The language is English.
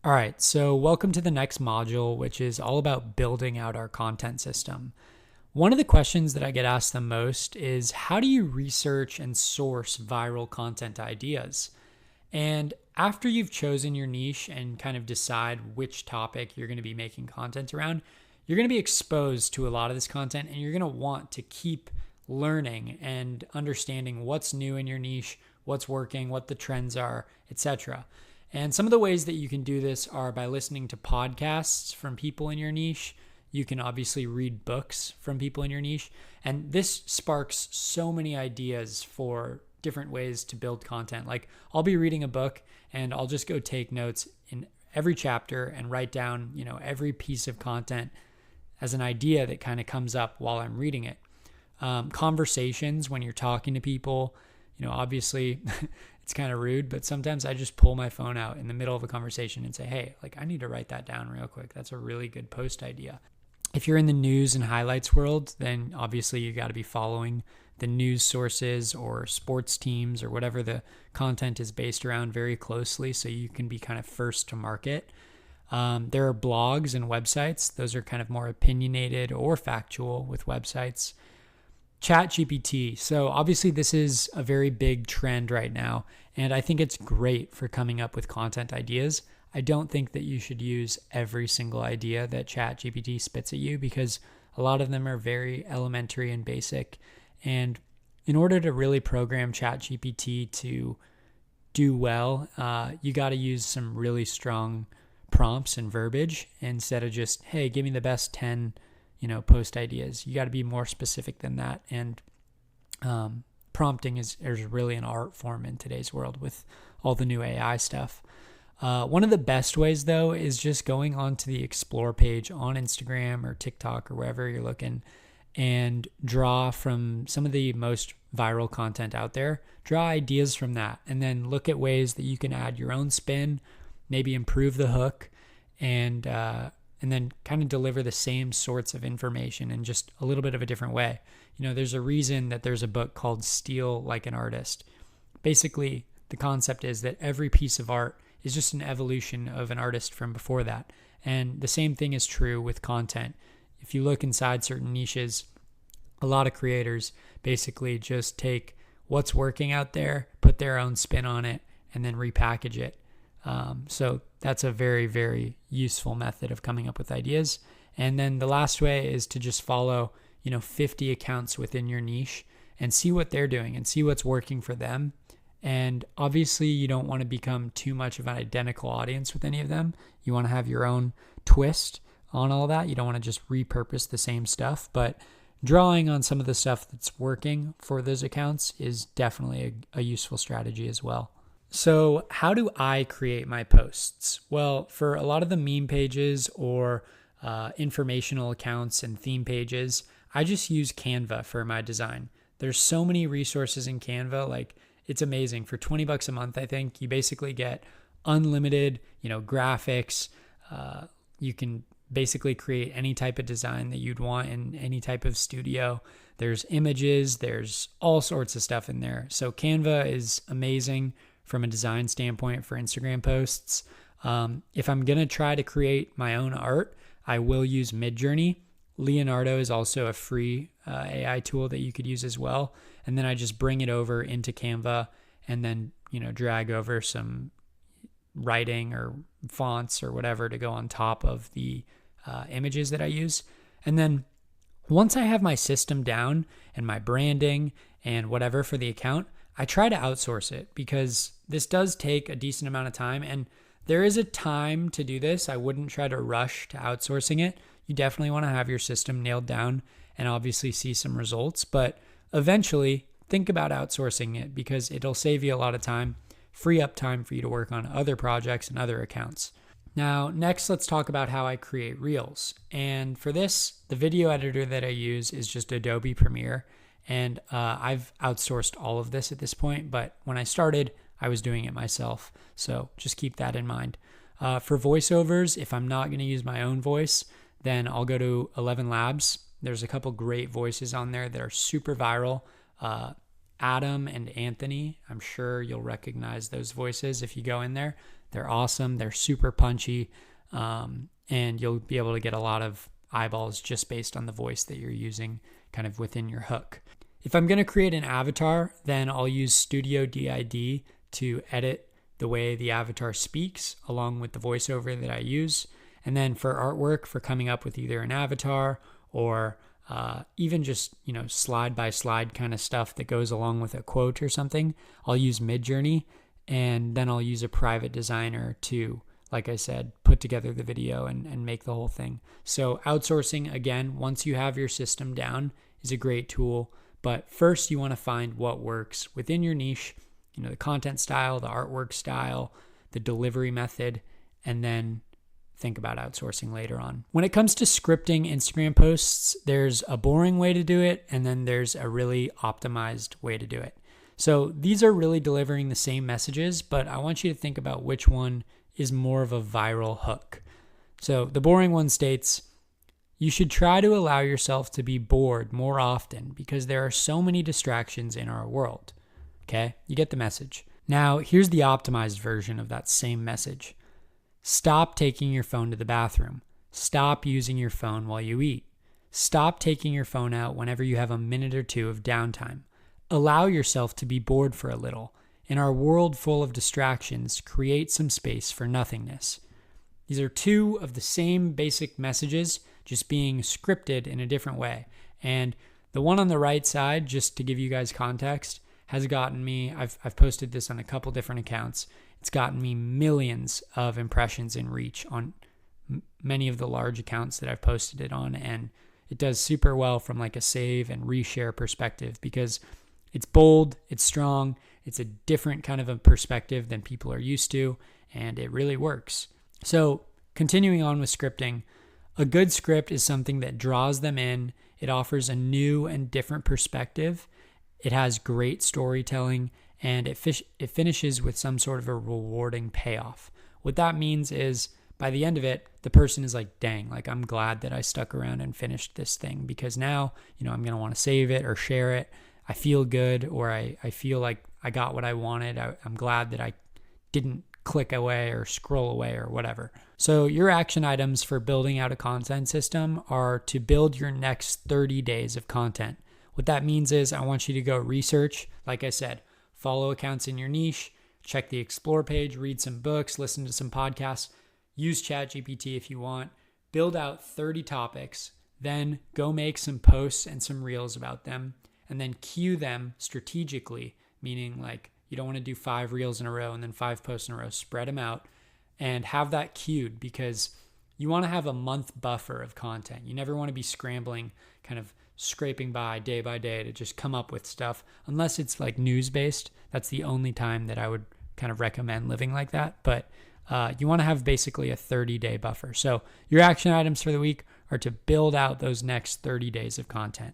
All right, so welcome to the next module, which is all about building out our content system. One of the questions that I get asked the most is how do you research and source viral content ideas? And after you've chosen your niche and kind of decide which topic you're going to be making content around, you're going to be exposed to a lot of this content and you're going to want to keep learning and understanding what's new in your niche, what's working, what the trends are, etc. And some of the ways that you can do this are by listening to podcasts from people in your niche. You can obviously read books from people in your niche. And this sparks so many ideas for different ways to build content. Like I'll be reading a book and I'll just go take notes in every chapter and write down, every piece of content as an idea that kind of comes up while I'm reading it. Conversations when you're talking to people, obviously it's kind of rude, but sometimes I just pull my phone out in the middle of a conversation and say, hey, I need to write that down real quick. That's a really good post idea. If you're in the news and highlights world, then obviously you got to be following the news sources or sports teams or whatever the content is based around very closely so you can be kind of first to market. There are blogs and websites. Those are kind of more opinionated or factual with websites. ChatGPT. So obviously this is a very big trend right now, and I think it's great for coming up with content ideas. I don't think that you should use every single idea that ChatGPT spits at you because a lot of them are very elementary and basic. And in order to really program ChatGPT to do well, you got to use some really strong prompts and verbiage instead of just, hey, give me the best 10 post ideas. You got to be more specific than that. And prompting is really an art form in today's world with all the new AI stuff. One of the best ways, though, is just going onto the Explore page on Instagram or TikTok or wherever you're looking and draw from some of the most viral content out there. Draw ideas from that and then look at ways that you can add your own spin, maybe improve the hook, and then kind of deliver the same sorts of information in just a little bit of a different way. There's a reason that there's a book called Steal Like an Artist. Basically, the concept is that every piece of art is just an evolution of an artist from before that. And the same thing is true with content. If you look inside certain niches, a lot of creators basically just take what's working out there, put their own spin on it, and then repackage it. So that's a very, very useful method of coming up with ideas. And then the last way is to just follow, 50 accounts within your niche and see what they're doing and see what's working for them. And obviously you don't want to become too much of an identical audience with any of them. You want to have your own twist on all that. You don't want to just repurpose the same stuff, but drawing on some of the stuff that's working for those accounts is definitely a useful strategy as well. So how do I create my posts? Well, for a lot of the meme pages or informational accounts and theme pages, I just use Canva for my design. There's so many resources in Canva, it's amazing. For $20 a month, I think you basically get unlimited, graphics. You can basically create any type of design that you'd want in any type of studio. There's images, there's all sorts of stuff in there. So Canva is amazing from a design standpoint for Instagram posts. If I'm going to try to create my own art, I will use Midjourney. Leonardo is also a free AI tool that you could use as well. And then I just bring it over into Canva and then, drag over some writing or fonts or whatever to go on top of the images that I use. And then once I have my system down and my branding and whatever for the account, I try to outsource it because this does take a decent amount of time and there is a time to do this. I wouldn't try to rush to outsourcing it. You definitely want to have your system nailed down and obviously see some results, but eventually think about outsourcing it because it'll save you a lot of time, free up time for you to work on other projects and other accounts. Now, next, let's talk about how I create Reels. And for this, the video editor that I use is just Adobe Premiere. And I've outsourced all of this at this point, but when I started, I was doing it myself. So just keep that in mind. For voiceovers, if I'm not going to use my own voice, then I'll go to 11 Labs. There's a couple great voices on there that are super viral. Adam and Anthony, I'm sure you'll recognize those voices if you go in there. They're awesome. They're super punchy. And you'll be able to get a lot of eyeballs just based on the voice that you're using kind of within your hook. If I'm going to create an avatar, then I'll use Studio DID to edit the way the avatar speaks along with the voiceover that I use. And then for artwork, for coming up with either an avatar or even just, slide by slide kind of stuff that goes along with a quote or something, I'll use Midjourney, and then I'll use a private designer to, like I said, put together the video and make the whole thing. So outsourcing, again, once you have your system down, is a great tool. But first you want to find what works within your niche, the content style, the artwork style, the delivery method, and then think about outsourcing later on. When it comes to scripting Instagram posts, there's a boring way to do it, and then there's a really optimized way to do it. So these are really delivering the same messages, but I want you to think about which one is more of a viral hook. So the boring one states, you should try to allow yourself to be bored more often because there are so many distractions in our world. Okay, you get the message. Now, here's the optimized version of that same message. Stop taking your phone to the bathroom. Stop using your phone while you eat. Stop taking your phone out whenever you have a minute or two of downtime. Allow yourself to be bored for a little. In our world full of distractions, create some space for nothingness. These are two of the same basic messages, just being scripted in a different way. And the one on the right side, just to give you guys context, has gotten me, I've posted this on a couple different accounts, it's gotten me millions of impressions and reach on many of the large accounts that I've posted it on, and it does super well from like a save and reshare perspective because it's bold, it's strong, it's a different kind of a perspective than people are used to, and it really works. So continuing on with scripting, a good script is something that draws them in. It offers a new and different perspective. It has great storytelling, and it finishes with some sort of a rewarding payoff. What that means is by the end of it, the person is like, dang, like I'm glad that I stuck around and finished this thing because now, I'm going to want to save it or share it. I feel good, or I feel like I got what I wanted. I'm glad that I didn't click away or scroll away or whatever. So your action items for building out a content system are to build your next 30 days of content. What that means is I want you to go research, like I said, follow accounts in your niche, check the explore page, read some books, listen to some podcasts, use ChatGPT if you want, build out 30 topics, then go make some posts and some reels about them, and then queue them strategically, meaning like you don't want to do 5 reels in a row and then 5 posts in a row. Spread them out and have that queued because you want to have a month buffer of content. You never want to be scrambling, kind of scraping by day to just come up with stuff. Unless it's like news-based, that's the only time that I would kind of recommend living like that. But you want to have basically a 30-day buffer. So your action items for the week are to build out those next 30 days of content.